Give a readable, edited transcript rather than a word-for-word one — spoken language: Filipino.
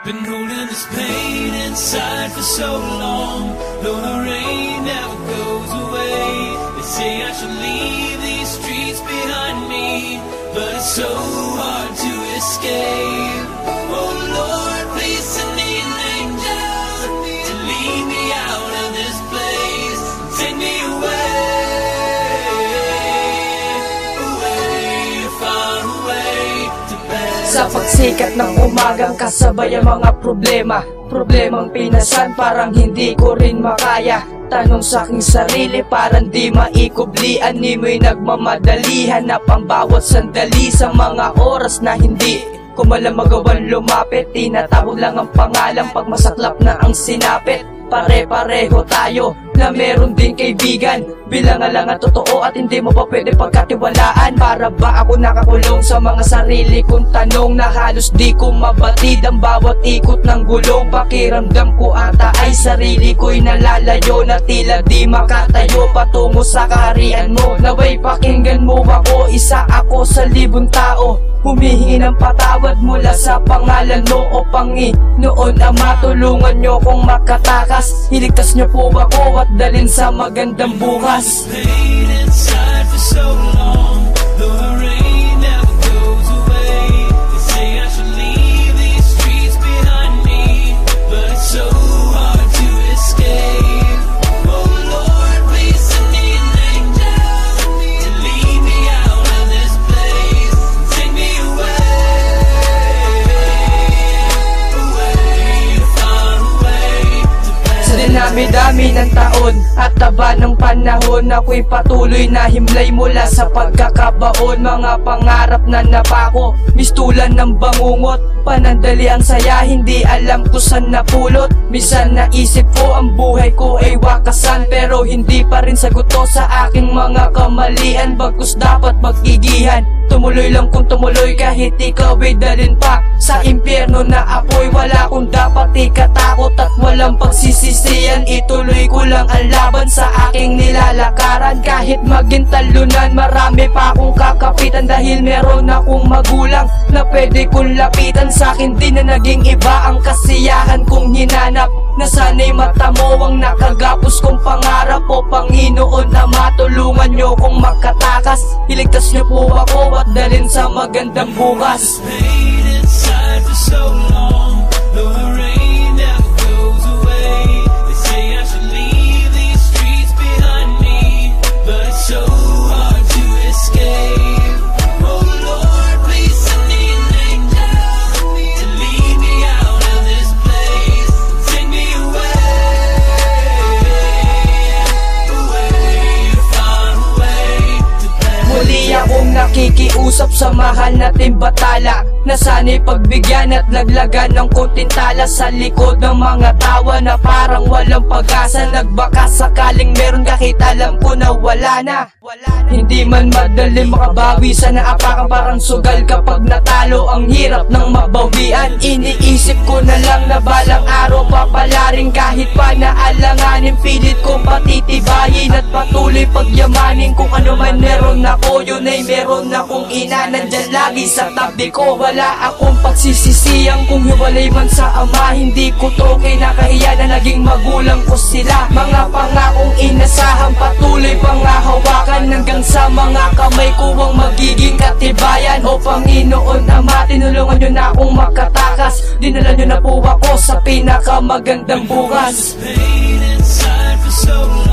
Been holding this pain inside for so long. Though the rain never goes away. They say I should leave these streets behind me, but it's so hard to escape. Oh Lord, please send me an angel to lead me out of this place. Take me away, far away to bed. Sa pagsikat ng umagang kasabay ang mga problema. Problemang pinasan parang hindi ko rin makaya. Tanong sa aking sarili parang di maikubli. Animoy nagmamadali, hanap ang bawat sandali sa mga oras na hindi ko malamagawan lumapit. Tinatawag lang ang pangalan pag masaklap na ang sinapit. Pare-pareho tayo na meron din kaibigan. Bilangan lang ang totoo at hindi mo pa pwede pagkatiwalaan. Para ba ako nakakulong sa mga sarili kong tanong na halos di ko mabatid ang bawat ikot ng gulong. Pakiramdam ko ata ay sarili ko'y nalalayo na tila di makatayo patungo sa kaharian mo. Naway pakinggan mo ako, isa ako sa libong tao humihingi ng patawad mula sa pangalan mo o Panginoon Ama. Tulungan nyo kong makatakas, iligtas nyo po ako at dalhin sa magandang bukas. Pain inside for so long, though the rain never goes away. They say I should leave these streets behind me, but it's so hard to escape. Oh Lord, please send me an angel to lead me out of this place. Take me away, far away to bed. Sa dinami-dami ng taon at taba ng panahon, ako'y patuloy na himlay mula sa pagkakabaon. Mga pangarap na napako, mistulan ng bangungot. Panandali ang saya, hindi alam kung saan napulot. Minsan naisip ko ang buhay ko ay wakasan, pero hindi pa rin sagot to sa aking mga kamalian. Bagkus dapat magigihan, tumuloy lang kung tumuloy kahit ikaw ay dalhin pa sa impyerno na apoy. Wala kung dapat ikatakot at walang pagsisisiyan. Ituloy ko lang ang laban sa aking nilalakaran. Kahit maging talunan, marami pa akong kakapitan. Dahil meron akong magulang na pwede kong lapitan. Sa akin din na naging iba ang kasiyahan kong hinanap, na sana'y mata mo ang nakagapos kong pangarap. O Panginoon Ama, tulungan nyo kong makatakas, iligtas nyo po ako at dalhin sa magandang bukas. Pain inside for so long, though the rain never goes away. They say I should leave these streets behind me, but it's so hard to escape. Oh Lord, please send me an angel to lead me out of this place. Take me away, far away to bed. Muli akong nakikiusap sa mahal nating batala, na sana'y pagbigyan at laglagan ng konting tala sa likod ng mga tawa na parang walang pag-asa. Nagbaka sakaling meron kahit alam ko na wala na. Hindi man madali makabawi, sana apakan parang sugal kapag natalo. Ang hirap ng mabawian, iniisip ko na lang na balang araw papalarin. Kahit pa naalanganin, pilit kong patitibayin at patuloy pagyamanin. Kung ano man meron ako, yun ay meron akong ina, nandyan lagi sa tabi ko. Wala akong pagsisisiyang kung hiwalay man sa ama. Hindi ko to kinakahiya na naging magulang ko sila. Mga pangakong inasahan, patuloy pang hahawakan hanggang sa mga kamay ko ang magiging katibayan. O Panginoon Ama, tinulungan nyo na akong makatakas, dinala nyo na po ako sa pinakamagandang bukas. Pain inside for so long.